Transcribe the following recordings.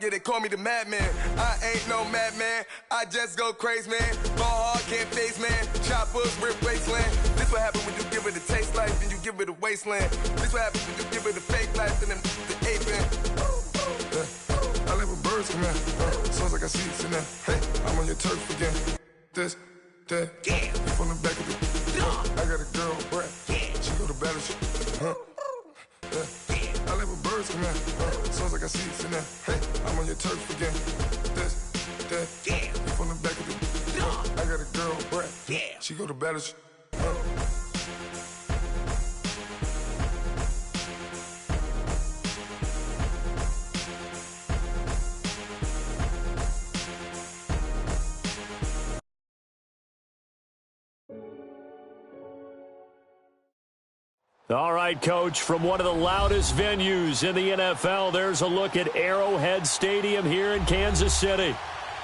Yeah, they call me the madman. I ain't no madman. I just go crazy, man. Ball hard, can't face, man. Choppers, rip wasteland. This what happens when you give it a taste life, then you give it a wasteland. This what happens when you give it a fake life, and then the ape man. I live with birds come in. Sounds like I see it in there. Hey, I'm on your turf again. This, that, yeah. From the back of the. I got a girl, Brad. Yeah. She go to battleship. I live with birds come in. Sounds like I see it in there. Hey, I'm on your turf again. This, that, yeah. From the back of the. I got a girl, Brad. Yeah. She go to battleship. All right, Coach, from one of the loudest venues in the NFL, there's a look at Arrowhead Stadium here in Kansas City.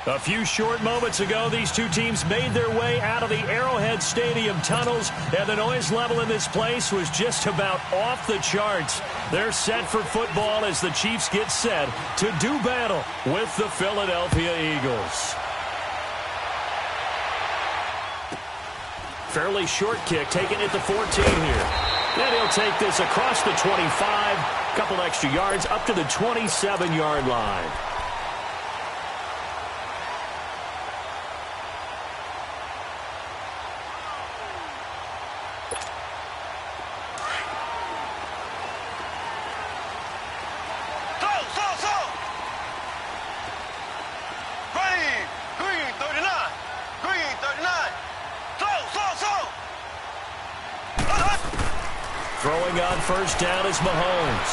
A few short moments ago, these two teams made their way out of the Arrowhead Stadium tunnels, and the noise level in this place was just about off the charts. They're set for football as the Chiefs get set to do battle with the Philadelphia Eagles. Fairly short kick, taken at the 14 here. And he'll take this across the 25, couple extra yards up to the 27-yard line. Throwing on first down is Mahomes.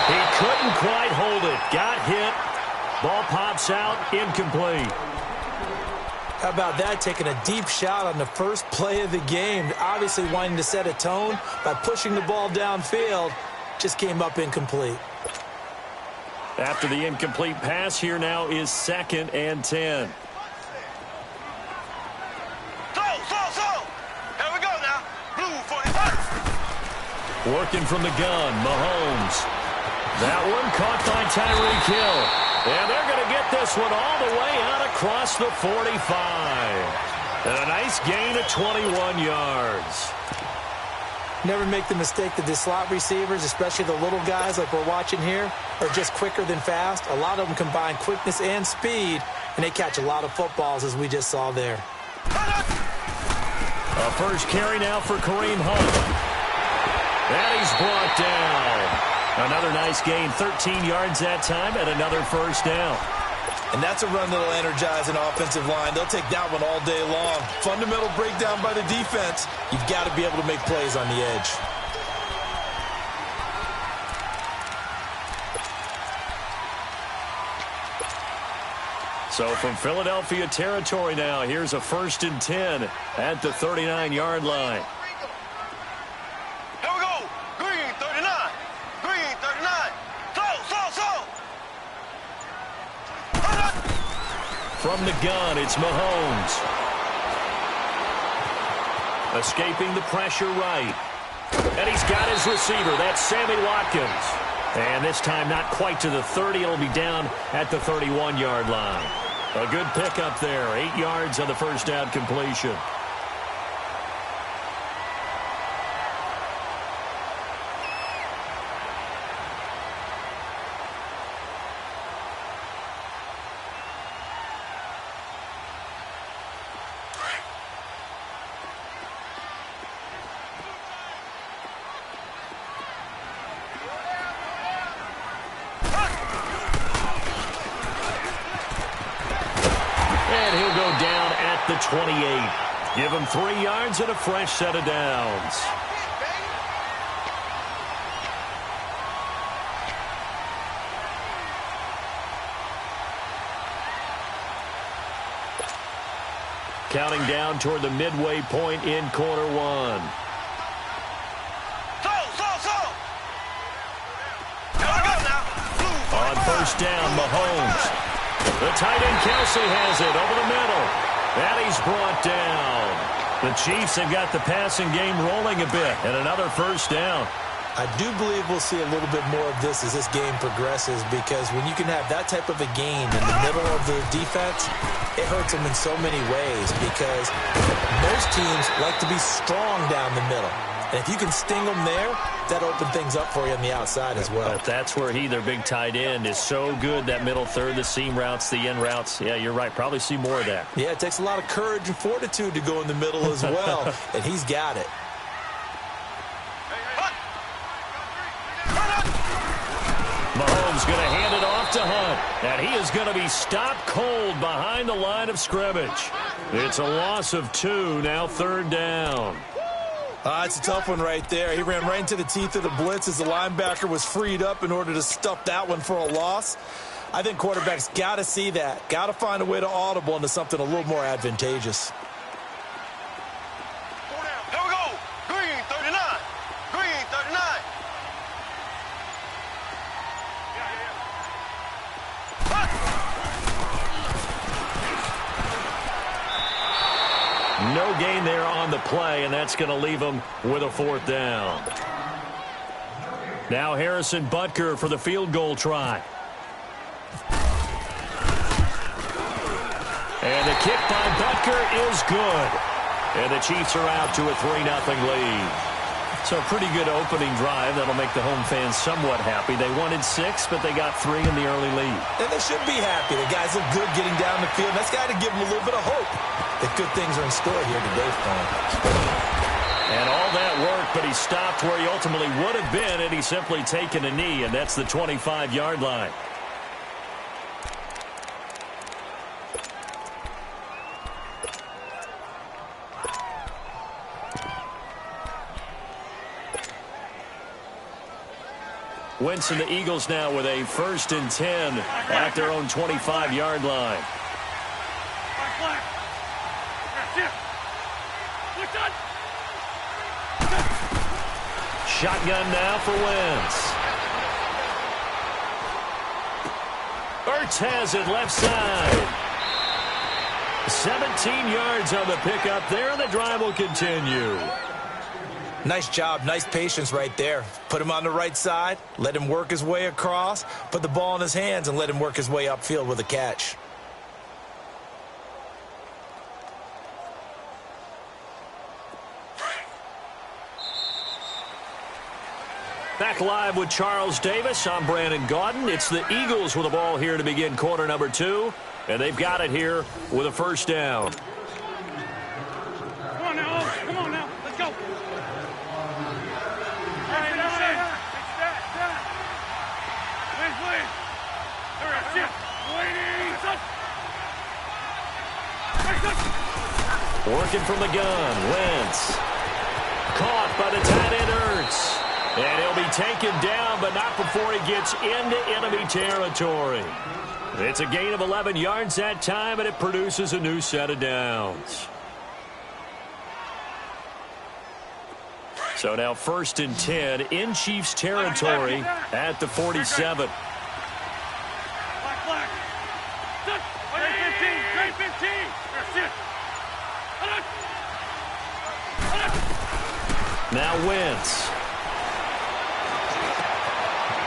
He couldn't quite hold it. Got hit. Ball pops out. Incomplete. How about that? Taking a deep shot on the first play of the game. Obviously wanting to set a tone by pushing the ball downfield. Just came up incomplete. After the incomplete pass, here now is 2nd and 10. Working from the gun, Mahomes. That one caught by Tyreek Hill. And they're going to get this one all the way out across the 45. And a nice gain of 21 yards. Never make the mistake that the slot receivers, especially the little guys like we're watching here, are just quicker than fast. A lot of them combine quickness and speed, and they catch a lot of footballs, as we just saw there. A first carry now for Kareem Hunt. And he's brought down. Another nice gain, 13 yards that time, and another first down. And that's a run that'll energize an offensive line. They'll take that one all day long. Fundamental breakdown by the defense. You've got to be able to make plays on the edge. So from Philadelphia territory now, here's a 1st and 10 at the 39-yard line. From the gun, it's Mahomes. Escaping the pressure right. And he's got his receiver. That's Sammy Watkins. And this time not quite to the 30. It'll be down at the 31-yard line. A good pickup there. 8 yards on the first down completion. The 28. Give him 3 yards and a fresh set of downs. Counting down toward the midway point in quarter one. On first down, Mahomes. The tight end Kelsey has it over the middle. And he's brought down. The Chiefs have got the passing game rolling a bit. And another first down. I do believe we'll see a little bit more of this as this game progresses, because when you can have that type of a game in the middle of the defense, it hurts them in so many ways, because most teams like to be strong down the middle. And if you can sting them there, that opens things up for you on the outside as well. But that's where their big tight end, is so good, that middle third, the seam routes, the in routes. Yeah, you're right. Probably see more of that. Yeah, it takes a lot of courage and fortitude to go in the middle as well, and he's got it. Mahomes going to hand it off to Hunt, and he is going to be stopped cold behind the line of scrimmage. It's a loss of 2, now 3rd down. It's a tough one right there. He ran right into the teeth of the blitz as the linebacker was freed up in order to stuff that one for a loss. I think quarterbacks got to see that. Got to find a way to audible into something a little more advantageous. Here we go. Green 39. Green 39. No gain there on the play, and that's going to leave them with a 4th down. Now Harrison Butker for the field goal try. And the kick by Butker is good. And the Chiefs are out to a 3-0 lead. So a pretty good opening drive that'll make the home fans somewhat happy. They wanted 6, but they got 3 in the early lead. And they should be happy. The guys look good getting down the field. That's got to give them a little bit of hope that good things are in store here today for him. And all that work, but he stopped where he ultimately would have been, and he's simply taken a knee, and that's the 25-yard line. Wentz and the Eagles now with a 1st and 10 at their own 25-yard line. Shotgun now for Wentz. Ertz has it left side. 17 yards on the pickup there, and the drive will continue. Nice job, nice patience right there. Put him on the right side, let him work his way across, put the ball in his hands, and let him work his way upfield with a catch. Back live with Charles Davis. I'm Brandon Gaudin. It's the Eagles with the ball here to begin quarter number 2, and they've got it here with a 1st down. Come on now, come on now, let's go. Working from the gun, Wentz. Caught by the tight end Ertz. And he'll be taken down, but not before he gets into enemy territory. It's a gain of 11 yards that time, and it produces a new set of downs. So now 1st and 10 in Chiefs territory at the 47. Now Wentz.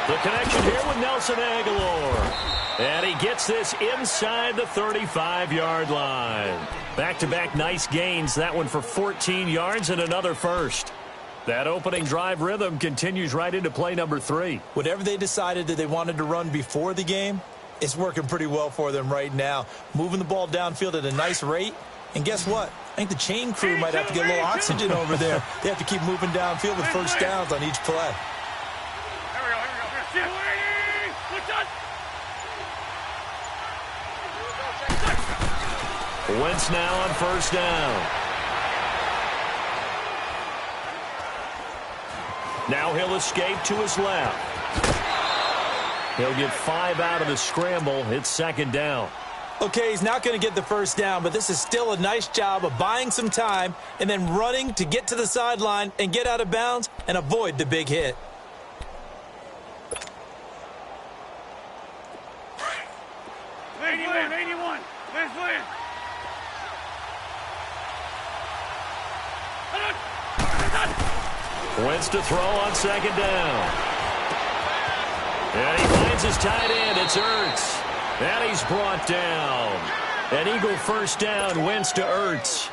The connection here with Nelson Aguilar. And he gets this inside the 35-yard line. Back-to-back nice gains. That one for 14 yards and another 1st. That opening drive rhythm continues right into play number 3. Whatever they decided that they wanted to run before the game, it's working pretty well for them right now. Moving the ball downfield at a nice rate. And guess what? I think the chain crew might have to get a little oxygen over there. They have to keep moving downfield with 1st downs on each play. Wentz now on 1st down. Now he'll escape to his left. He'll get 5 out of the scramble. It's 2nd down. Okay, he's not going to get the 1st down, but this is still a nice job of buying some time and then running to get to the sideline and get out of bounds and avoid the big hit. Wentz to throw on second down. And he finds his tight end. It's Ertz. And he's brought down. An Eagle first down. Wentz to Ertz.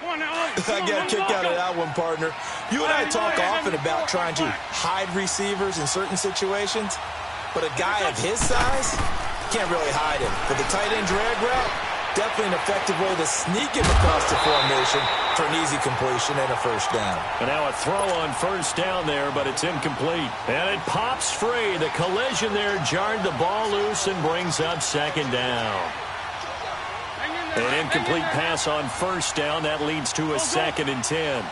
I got a kick out of that one, partner. You and I talk often about trying to hide receivers in certain situations, but a guy of his size can't really hide him. For the tight end drag route, definitely an effective way to sneak him across the formation for an easy completion and a first down. And now a throw on first down there, but it's incomplete. And it pops free. The collision there jarred the ball loose and brings up second down. An incomplete pass on first down. That leads to a 2nd and 10.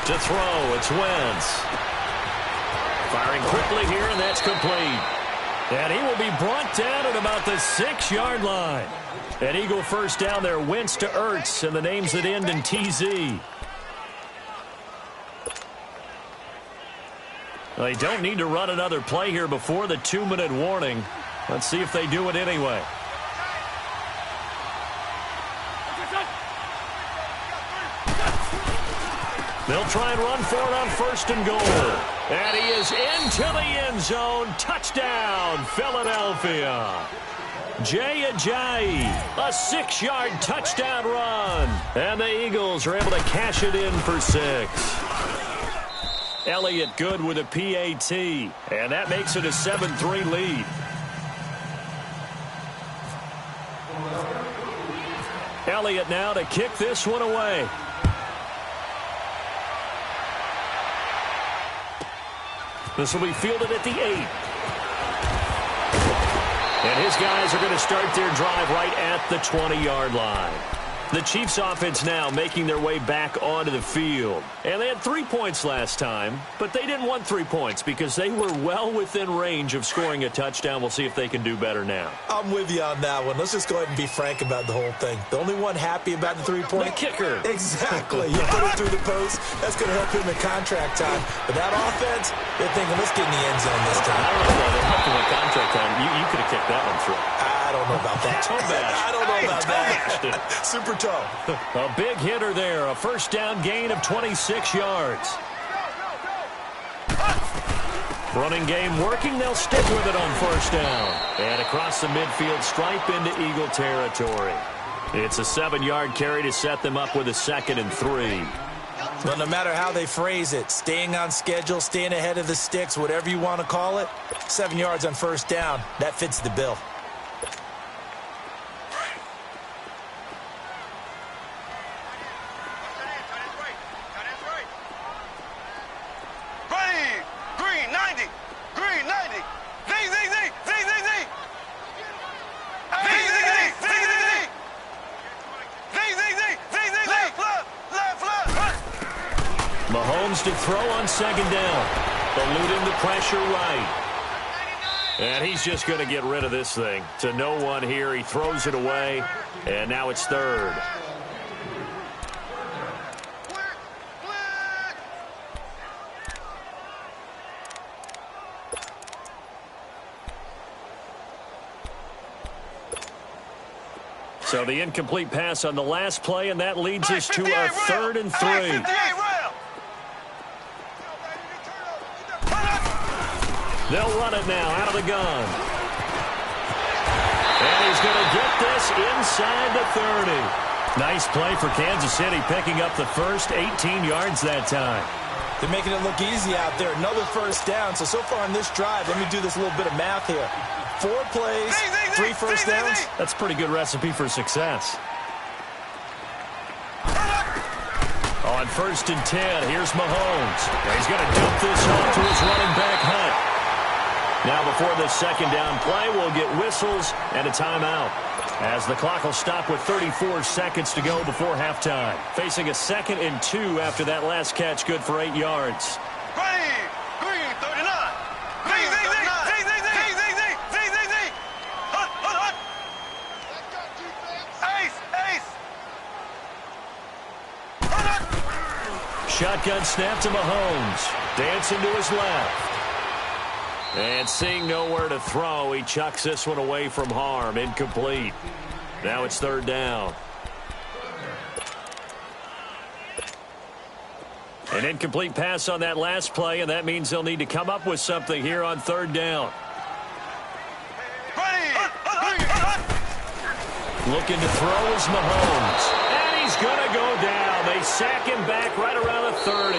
To throw, it's Wentz. Firing quickly here, and that's complete. And he will be brought down at about the 6-yard line. An Eagle first down there. Wentz to Ertz, and the names that end in TZ. They don't need to run another play here before the 2-minute warning. Let's see if they do it anyway. They'll try and run for it on 1st and goal. And he is into the end zone. Touchdown, Philadelphia. Jay Ajayi, a 6-yard touchdown run. And the Eagles are able to cash it in for 6. Elliott good with a PAT, and that makes it a 7-3 lead. Elliott now to kick this one away. This will be fielded at the 8. And his guys are going to start their drive right at the 20-yard line. The Chiefs offense now making their way back onto the field. And they had 3 points last time, but they didn't want 3 points because they were well within range of scoring a touchdown. We'll see if they can do better now. I'm with you on that one. Let's just go ahead and be frank about the whole thing. The only one happy about the 3-point. The kicker. Exactly. You put it through the post. That's going to help him in contract time. But that offense, they're thinking, let's get in the end zone this time. I don't know. They're helping with contract time. You could have kicked that one through. I don't know about that. I don't know about that. Super toe. A big hitter there. A first down gain of 26 yards. Running game working. They'll stick with it on first down. And across the midfield stripe into Eagle territory. It's a 7-yard carry to set them up with a 2nd and 3. But no matter how they phrase it, staying on schedule, staying ahead of the sticks, whatever you want to call it, 7 yards on first down, that fits the bill. To throw on second down. Eluding the pressure right. And he's just going to get rid of this thing. To no one here. He throws it away. And now it's 3rd. So the incomplete pass on the last play, and that leads us to a 3rd and 3. They'll run it now out of the gun. And he's going to get this inside the 30. Nice play for Kansas City, picking up the first 18 yards that time. They're making it look easy out there. Another first down. So far on this drive, let me do this little bit of math here. 4 plays, 3 first downs. That's a pretty good recipe for success. On 1st and 10, here's Mahomes. And he's going to dump this off to his running back, Hunt. Now before the second down play, we'll get whistles and a timeout. As the clock will stop with 34 seconds to go before halftime. Facing a 2nd and 2 after that last catch, good for 8 yards. Green, 39. Shotgun snap to Mahomes. Dancing to his left. And seeing nowhere to throw, he chucks this one away from harm. Incomplete. Now it's third down. An incomplete pass on that last play, and that means they'll need to come up with something here on third down. Looking to throw is Mahomes. And he's going to go down. They sack him back right around the 30.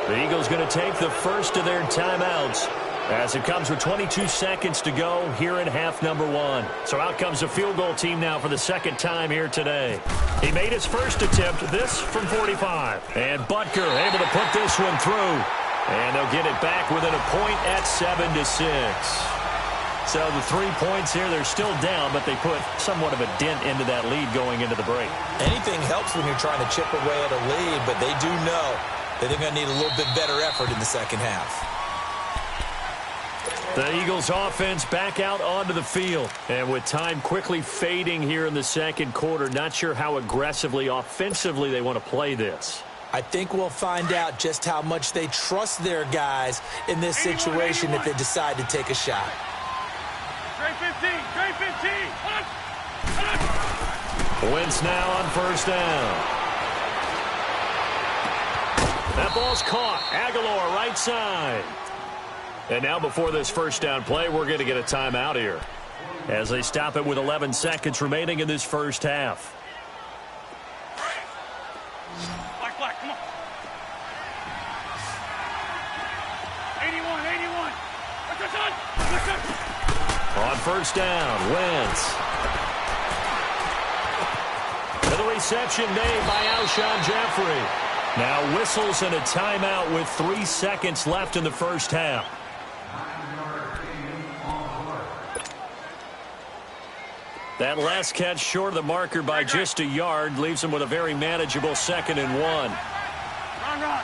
The Eagles going to take the first of their timeouts as it comes with 22 seconds to go here in half number one. So out comes the field goal team now for the second time here today. He made his first attempt, this from 45. And Butker able to put this one through. And they'll get it back within a point at 7-6. So the 3 points here, they're still down, but they put somewhat of a dent into that lead going into the break. Anything helps when you're trying to chip away at a lead, but they do know that they're going to need a little bit better effort in the second half. The Eagles offense back out onto the field. And with time quickly fading here in the second quarter, not sure how aggressively, offensively they want to play this. I think we'll find out just how much they trust their guys in this situation if they decide to take a shot. Trey 15, Trey 15. Wentz now on first down. That ball's caught. Aguilar right side. And now before this first down play, we're going to get a timeout here as they stop it with 11 seconds remaining in this first half. Black, come on. 81, 81. On first down, Wentz. And the reception made by Alshon Jeffrey. Now whistles and a timeout with 3 seconds left in the first half. That last catch short of the marker by just a yard leaves him with a very manageable 2nd and 1. Run. Go.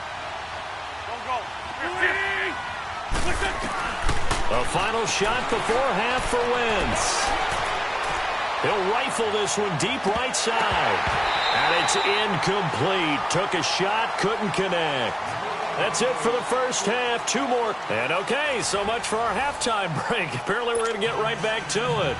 A final shot before half for Wentz. He'll rifle this one deep right side. And it's incomplete. Took a shot, couldn't connect. That's it for the first half. 2 more. And okay, so much for our halftime break. Apparently we're going to get right back to it.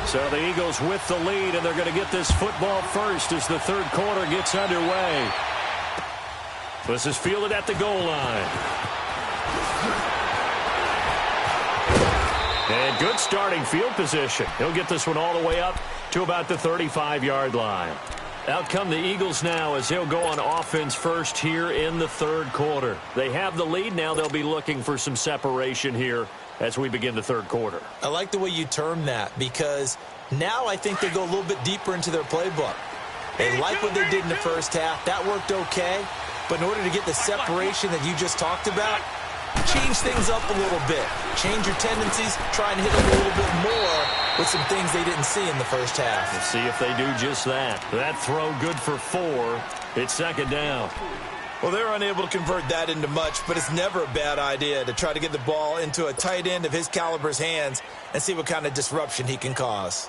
So the Eagles with the lead, and they're going to get this football first as the third quarter gets underway. This is fielded at the goal line. And good starting field position. He'll get this one all the way up to about the 35-yard line. Out come the Eagles now as they'll go on offense first here in the third quarter. They have the lead now. They'll be looking for some separation here as we begin the third quarter. I like the way you term that because now I think they go a little bit deeper into their playbook. They like what they did in the first half. That worked okay. But in order to get the separation that you just talked about, change things up a little bit. Change your tendencies. Try and hit them a little bit more with some things they didn't see in the first half. Let's see if they do just that. That throw good for 4. It's 2nd down. Well, they're unable to convert that into much, but it's never a bad idea to try to get the ball into a tight end of his caliber's hands and see what kind of disruption he can cause.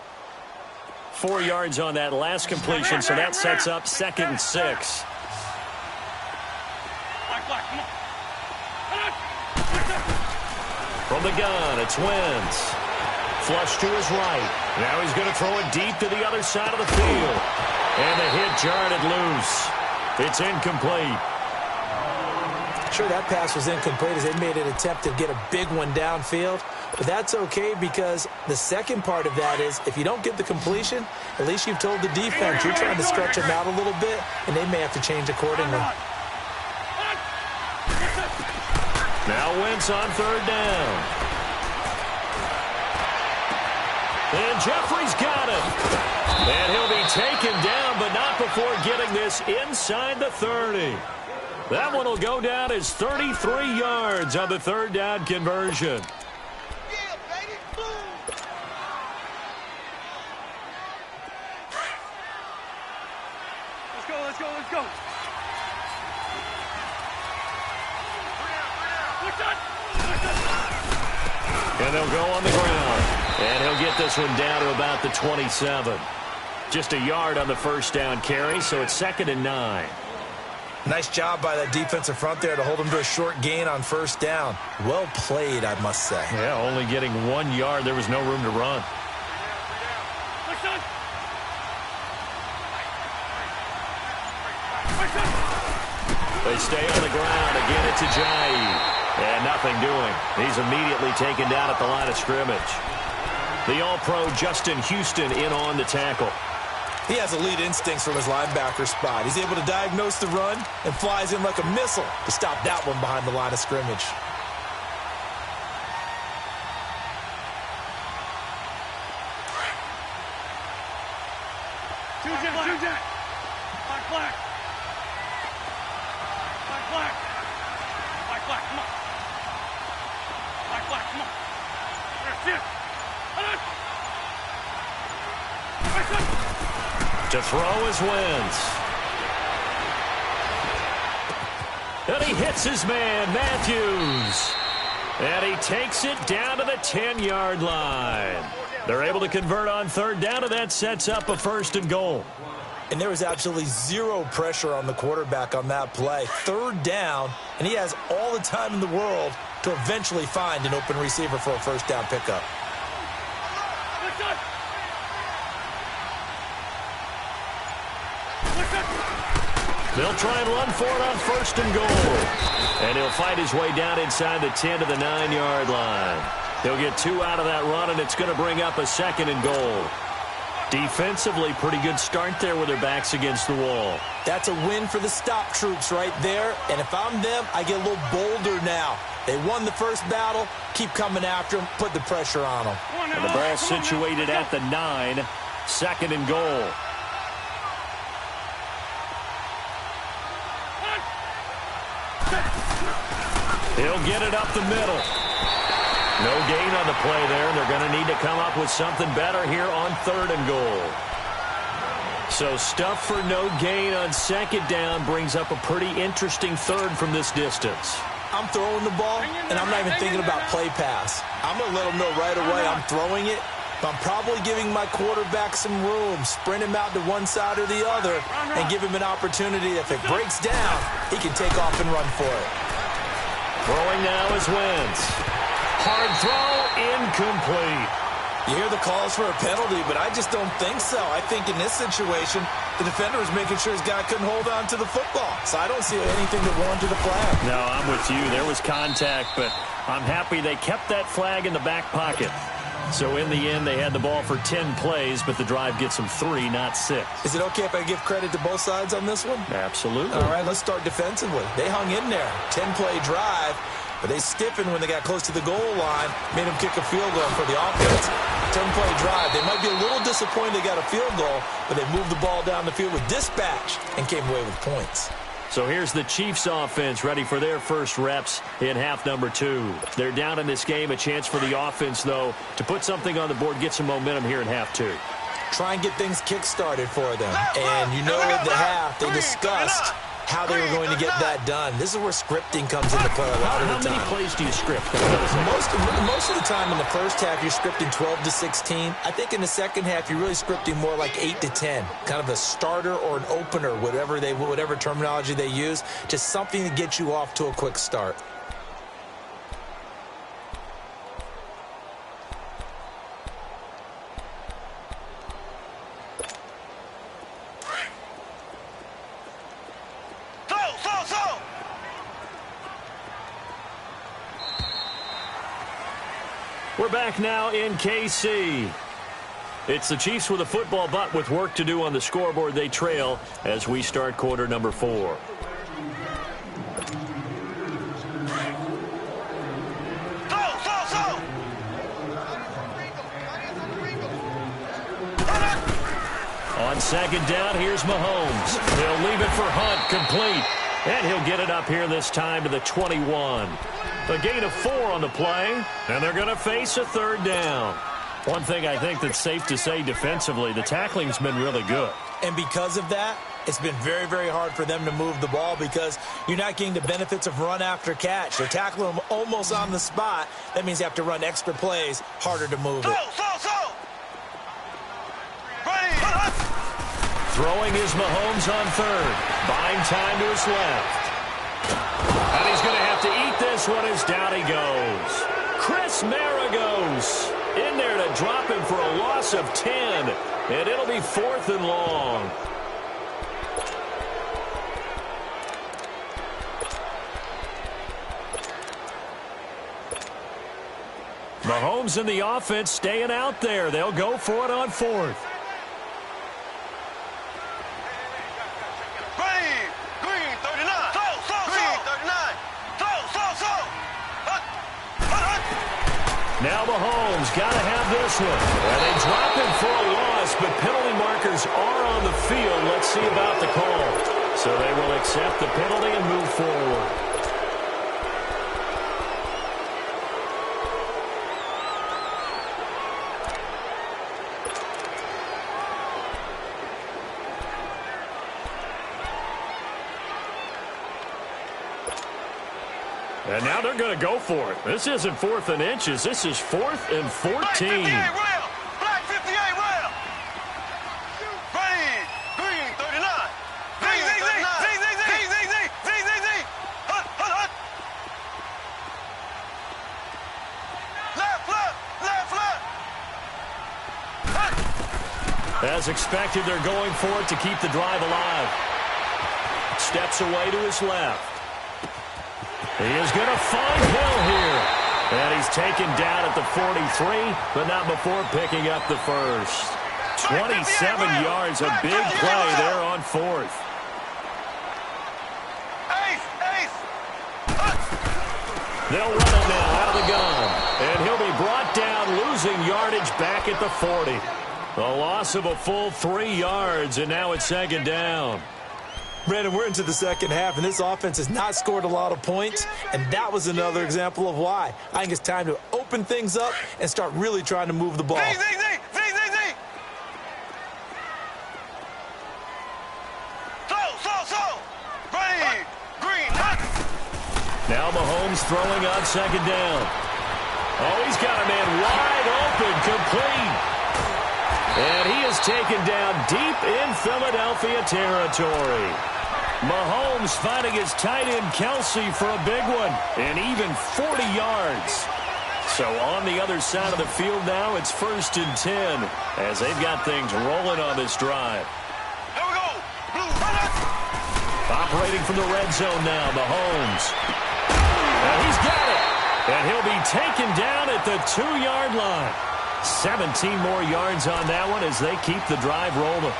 4 yards on that last completion, so that sets up 2nd and 6. From the gun, it's Wentz. Flush to his right. Now he's going to throw it deep to the other side of the field. And the hit jarred it loose. It's incomplete. Sure, that pass was incomplete as they made an attempt to get a big one downfield. But that's okay because the second part of that is if you don't get the completion, at least you've told the defense you're trying to stretch them out a little bit, and they may have to change accordingly. Now Wentz on third down. And Jeffrey's got it. And he'll be taken down, but not before getting this inside the 30. That one will go down as 33 yards on the third down conversion. Yeah, baby. Boom. Let's go. And they'll go on the ground. And he'll get this one down to about the 27. Just a yard on the first down carry, so it's 2nd and 9. Nice job by that defensive front there to hold him to a short gain on first down. Well played, I must say. Yeah, only getting 1 yard. There was no room to run. They stay on the ground. Again, it's Ajayi. And nothing doing. He's immediately taken down at the line of scrimmage. The All-Pro Justin Houston in on the tackle. He has elite instincts from his linebacker spot. He's able to diagnose the run and flies in like a missile to stop that one behind the line of scrimmage. Black. Black. Come on. Black. Come on. That's it. To throw is Wentz. And he hits his man, Matthews. And he takes it down to the 10-yard line. They're able to convert on 3rd down, and that sets up a 1st and goal. And there was absolutely zero pressure on the quarterback on that play. 3rd down, and he has all the time in the world to eventually find an open receiver for a 1st down pickup. They'll try and run for it on 1st and goal. And he'll fight his way down inside the 10 to the 9-yard line. He'll get 2 out of that run, and it's going to bring up a 2nd and goal. Defensively, pretty good start there with their backs against the wall. That's a win for the stop troops right there. And if I'm them, I get a little bolder now. They won the first battle. Keep coming after them. Put the pressure on them. And the ball situated at the 9. 2nd and goal. He'll get it up the middle. No gain on the play there, and they're going to need to come up with something better here on 3rd and goal. So stuff for no gain on 2nd down brings up a pretty interesting 3rd from this distance. I'm throwing the ball, and I'm not even thinking about play pass. I'm going to let them know right away I'm throwing it, but I'm probably giving my quarterback some room, sprint him out to one side or the other, and give him an opportunity. If it breaks down, he can take off and run for it. Throwing now is Wentz. Hard throw, incomplete. You hear the calls for a penalty, but I just don't think so. I think in this situation, the defender was making sure his guy couldn't hold on to the football. So I don't see anything that warranted a flag. No, I'm with you. There was contact, but I'm happy they kept that flag in the back pocket. So in the end, they had the ball for 10 plays, but the drive gets them 3, not 6. Is it okay if I give credit to both sides on this one? Absolutely. All right, let's start defensively. They hung in there. 10-play drive, but they stiffened when they got close to the goal line, made them kick a field goal for the offense. 10-play drive. They might be a little disappointed they got a field goal, but they moved the ball down the field with dispatch and came away with points. So here's the Chiefs offense ready for their first reps in half number 2. They're down in this game. A chance for the offense, though, to put something on the board, get some momentum here in half 2. Try and get things kick-started for them. And you know in the half they discussed how they were going to get that done. This is where scripting comes into play a lot of the time. How many plays do you script? Most of the time in the first half, you're scripting 12 to 16. I think in the second half, you're really scripting more like 8 to 10. Kind of a starter or an opener, whatever terminology they use. Just something to get you off to a quick start. We're back now in KC. It's the Chiefs with a football, but with work to do on the scoreboard. They trail as we start quarter number 4. On second down, here's Mahomes. He'll leave it for Hunt, complete. And he'll get it up here this time to the 21. A gain of 4 on the play, and they're going to face a 3rd down. One thing I think that's safe to say defensively, the tackling's been really good. And because of that, it's been very, very hard for them to move the ball because you're not getting the benefits of run after catch. They're tackling them almost on the spot. That means you have to run extra plays, harder to move it. Throwing is Mahomes on third. Buying time to his left. And he's going to have to eat this one as down he goes. Chris Maragos in there to drop him for a loss of 10. And it'll be 4th and long. Mahomes and the offense staying out there. They'll go for it on 4th. Green, 39. Green, 39. Now Mahomes got to have this one. And they drop him for a loss, but penalty markers are on the field. Let's see about the call. So they will accept the penalty and move forward. And now they're going to go for it. This isn't 4th and inches. This is 4th and 14. Black 58 rail. Black 58 rail. Green, 39. Green, 39. Z. Hut. Left. As expected, they're going for it to keep the drive alive. Steps away to his left. He is going to find Hill here. And he's taken down at the 43, but not before picking up the first. 27 yards, a big play there on 4th. They'll run it now out of the gun. And he'll be brought down, losing yardage back at the 40. A loss of a full 3 yards, and now it's 2nd down. Brandon, we're into the second half, and this offense has not scored a lot of points, and that was another example of why. I think it's time to open things up and start really trying to move the ball. Z. Green. Now Mahomes throwing on 2nd down. Oh, he's got a man wide open, complete. And he is taken down deep in Philadelphia territory. Mahomes finding his tight end Kelsey for a big one, and even 40 yards. So on the other side of the field now, it's 1st and 10 as they've got things rolling on this drive. Here we go. Blue. Operating from the red zone now, Mahomes. And he's got it. And he'll be taken down at the 2-yard line. 17 more yards on that one as they keep the drive rolling.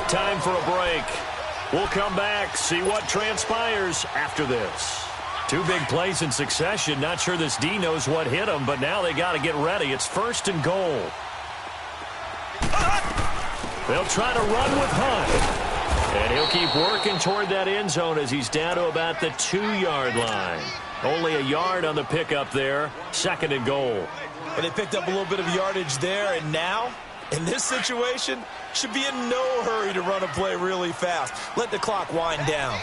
Time for a break. We'll come back, see what transpires after this. 2 big plays in succession. Not sure this D knows what hit him, but now they got to get ready. It's 1st and goal. They'll try to run with Hunt. And he'll keep working toward that end zone as he's down to about the 2-yard line. Only a yard on the pickup there. 2nd and goal. And they picked up a little bit of yardage there, and now, in this situation, should be in no hurry to run a play really fast. Let the clock wind down.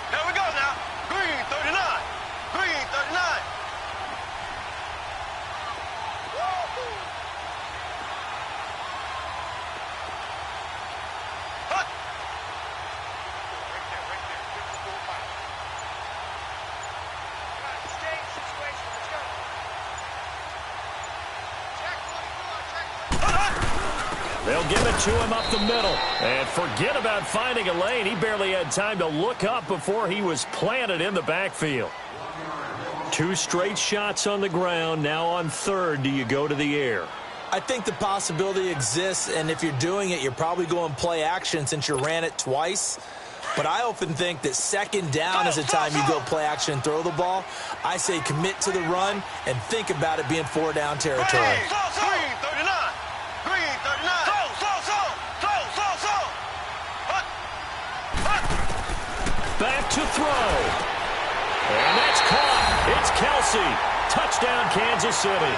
Here we go now. Green, 39. Green, 39. They'll give it to him up the middle. And forget about finding a lane. He barely had time to look up before he was planted in the backfield. 2 straight shots on the ground. Now on 3rd, do you go to the air? I think the possibility exists, and if you're doing it, you're probably going play action since you ran it twice. But I often think that 2nd down is the time you go play action and throw the ball. I say commit to the run and think about it being 4-down territory. Green, 39. Green, 39. Back to throw. And that's caught. It's Kelsey. Touchdown, Kansas City.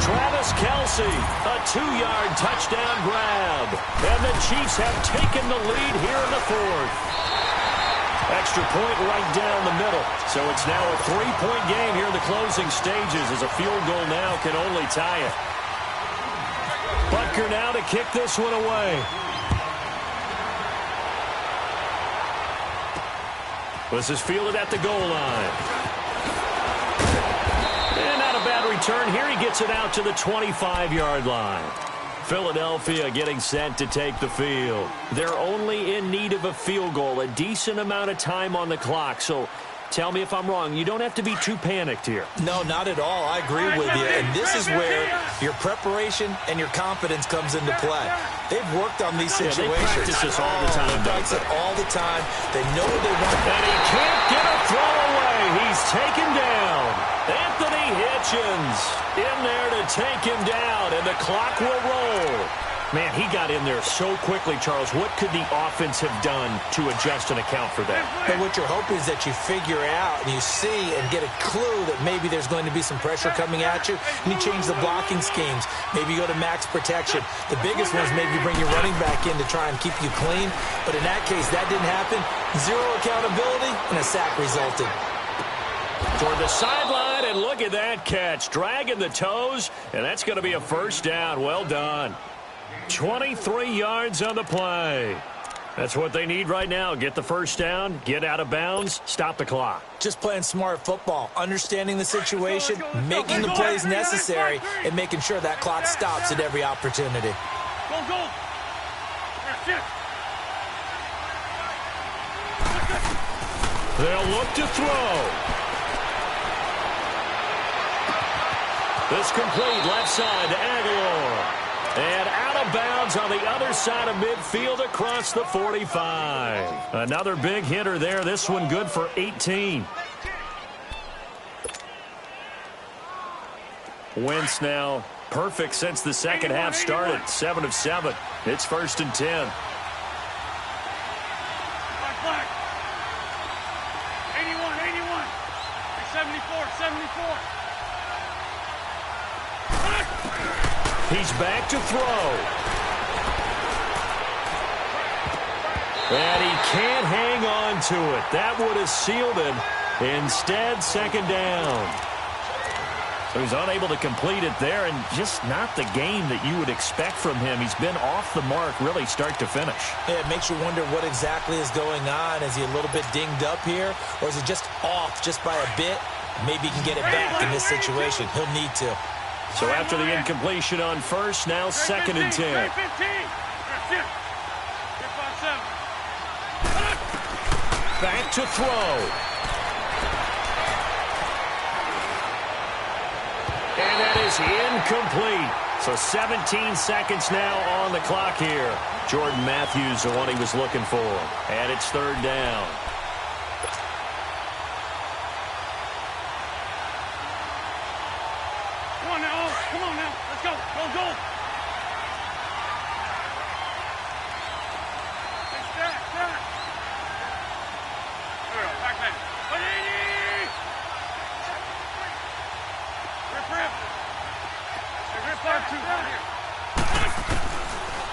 Travis Kelsey, a 2-yard touchdown grab. And the Chiefs have taken the lead here in the 4th. Extra point right down the middle. So it's now a 3-point game here in the closing stages as a field goal now can only tie it. Butker now to kick this one away. This is fielded at the goal line. And not a bad return here. He gets it out to the 25-yard line. Philadelphia getting set to take the field. They're only in need of a field goal, a decent amount of time on the clock. So tell me if I'm wrong. You don't have to be too panicked here. No, not at all. I agree with you. And this is where your preparation and your confidence comes into play. They've worked on these situations. They practice this all the time. They practice it all the time. They know what they want. And he can't get a throw away. He's taken down. Anthony Hitchens in there to take him down, and the clock will roll. Man, he got in there so quickly, Charles. What could the offense have done to adjust and account for that? But what you're hoping is that you figure out and you see and get a clue that maybe there's going to be some pressure coming at you, and you change the blocking schemes. Maybe you go to max protection. The biggest one is maybe bring your running back in to try and keep you clean. But in that case, that didn't happen. Zero accountability, and a sack resulted. Toward the sideline, and look at that catch. Dragging the toes, and that's going to be a first down. Well done. 23 yards on the play. That's what they need right now. Get the first down, get out of bounds, stop the clock. Just playing smart football, understanding the situation, making the plays necessary, and making sure that clock stops at every opportunity. Go. They'll look to throw. This complete left side to Aguilar. And out of bounds on the other side of midfield across the 45. Another big hitter there. This one good for 18. Wentz now perfect since the second half started. 7 of 7. It's 1st and 10. Flag. 81. 74. He's back to throw. And he can't hang on to it. That would have sealed it. Instead, second down. So he's unable to complete it there, and just not the game that you would expect from him. He's been off the mark really start to finish. Yeah, it makes you wonder what exactly is going on. Is he a little bit dinged up here, or is he just off just by a bit? Maybe he can get it back in this situation. He'll need to. So after the incompletion on first, now 2nd and 10. Back to throw. And that is incomplete. So 17 seconds now on the clock here. Jordan Matthews, the one he was looking for. And it's 3rd down. Come on now. Let's go. Go. Stack. Back man. 180. Rip.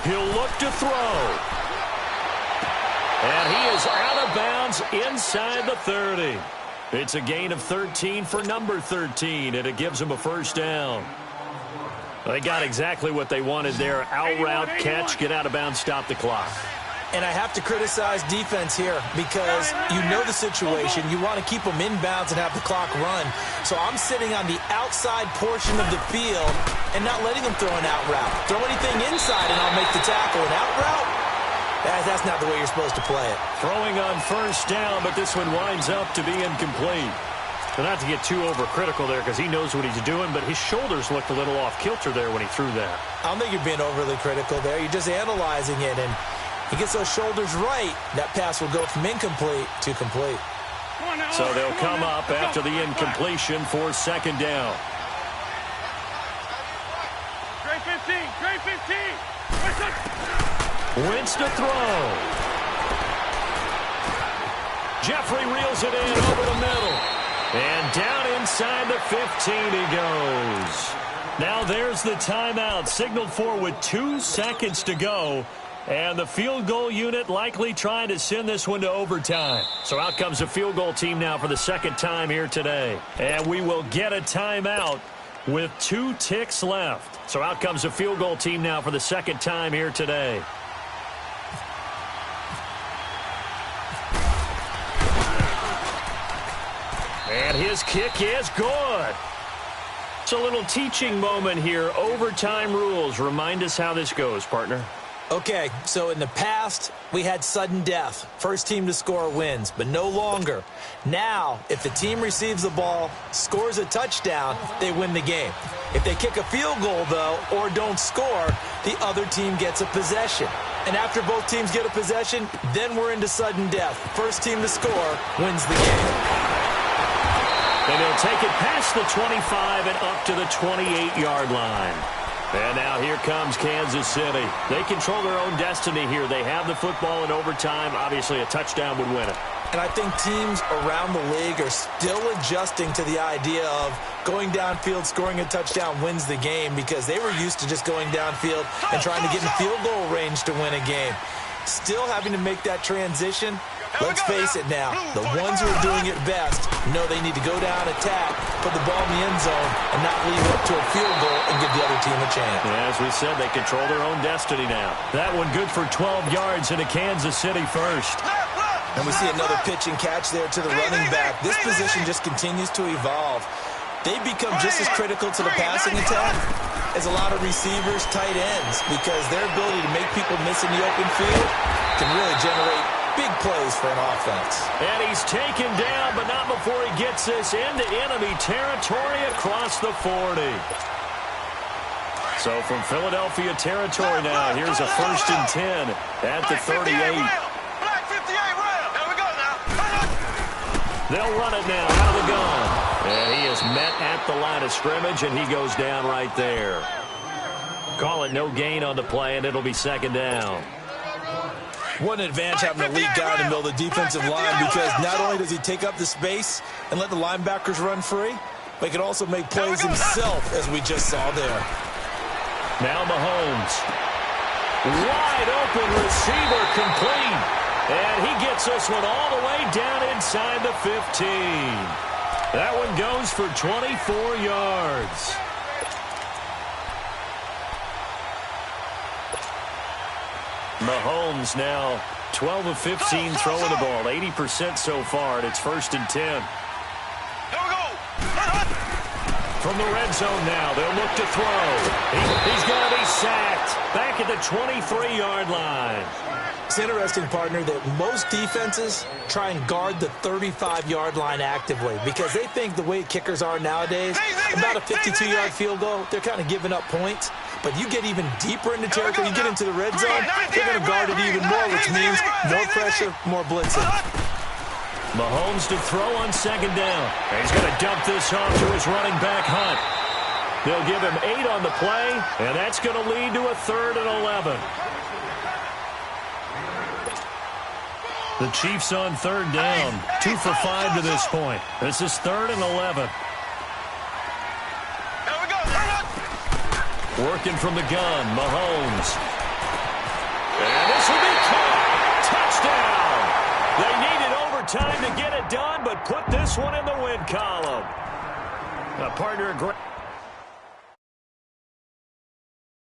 He'll look to throw. And he is out of bounds inside the 30. It's a gain of 13 for number 13, and it gives him a first down. They got exactly what they wanted there. Out route, catch, get out of bounds, stop the clock. And I have to criticize defense here because you know the situation. You want to keep them inbounds and have the clock run. So I'm sitting on the outside portion of the field and not letting them throw an out route. Throw anything inside and I'll make the tackle. An out route? That's not the way you're supposed to play it. Throwing on first down, but this one winds up to be incomplete. So not to get too overcritical there because he knows what he's doing, but his shoulders looked a little off kilter there when he threw that. I don't think you're being overly critical there. You're just analyzing it, and he gets those shoulders right. That pass will go from incomplete to complete. So they'll come up after the incompletion for 2nd down. Great 15. Wentz to throw. Jeffrey reels it in over the middle. And down inside the 15 he goes. Now there's the timeout signaled for with 2 seconds to go. And the field goal unit likely trying to send this one to overtime. So out comes the field goal team now for the second time here today. And we will get a timeout with 2 ticks left. So out comes the field goal team now for the second time here today. And his kick is good. It's a little teaching moment here. Overtime rules. Remind us how this goes, partner. Okay, so in the past, we had sudden death. First team to score wins, but no longer. Now, if the team receives the ball, scores a touchdown, they win the game. If they kick a field goal, though, or don't score, the other team gets a possession. And after both teams get a possession, then we're into sudden death. First team to score wins the game. And they'll take it past the 25 and up to the 28-yard line. And now here comes Kansas City. They control their own destiny here. They have the football in overtime. Obviously, a touchdown would win it. And I think teams around the league are still adjusting to the idea of going downfield, scoring a touchdown wins the game, because they were used to just going downfield and trying to get in field goal range to win a game. Still having to make that transition. Let's face it now, the ones who are doing it best know they need to go down, attack, put the ball in the end zone, and not leave it up to a field goal and give the other team a chance. Yeah, as we said, they control their own destiny now. That one good for 12 yards into Kansas City first. And we see another pitch and catch there to the running back. This position just continues to evolve. They become just as critical to the passing attack as a lot of receivers, tight ends, because their ability to make people miss in the open field can really generate big plays for an offense. And he's taken down, but not before he gets this into enemy territory across the 40. So from Philadelphia territory now, here's a 1st and 10 at the 38. Black 58 round. Here we go now. They'll run it now out of the gun. And he is met at the line of scrimmage, and he goes down right there. Call it no gain on the play, and it'll be 2nd down. What an advantage having an elite guy in the middle of the defensive line, because not only does he take up the space and let the linebackers run free, but he can also make plays himself, as we just saw there. Now Mahomes. Wide open receiver complete. And he gets this one all the way down inside the 15. That one goes for 24 yards. Mahomes now 12 of 15 throwing the ball, 80% so far, and it's 1st and 10. Here we go. From the red zone now, they'll look to throw. He's going to be sacked back at the 23-yard line. It's interesting, partner, that most defenses try and guard the 35-yard line actively because they think the way kickers are nowadays, about a 52-yard field goal, they're kind of giving up points. But you get even deeper into territory, you get into the red zone, they're going to guard it even more, which means more pressure, more blitzing. Mahomes to throw on 2nd down. He's going to dump this off to his running back, Hunt. They'll give him 8 on the play, and that's going to lead to a 3rd and 11. The Chiefs on 3rd down, 2 for 5 to this point. This is 3rd and 11. Working from the gun, Mahomes. And this will be caught. Touchdown. They needed overtime to get it done, but put this one in the win column. Partner,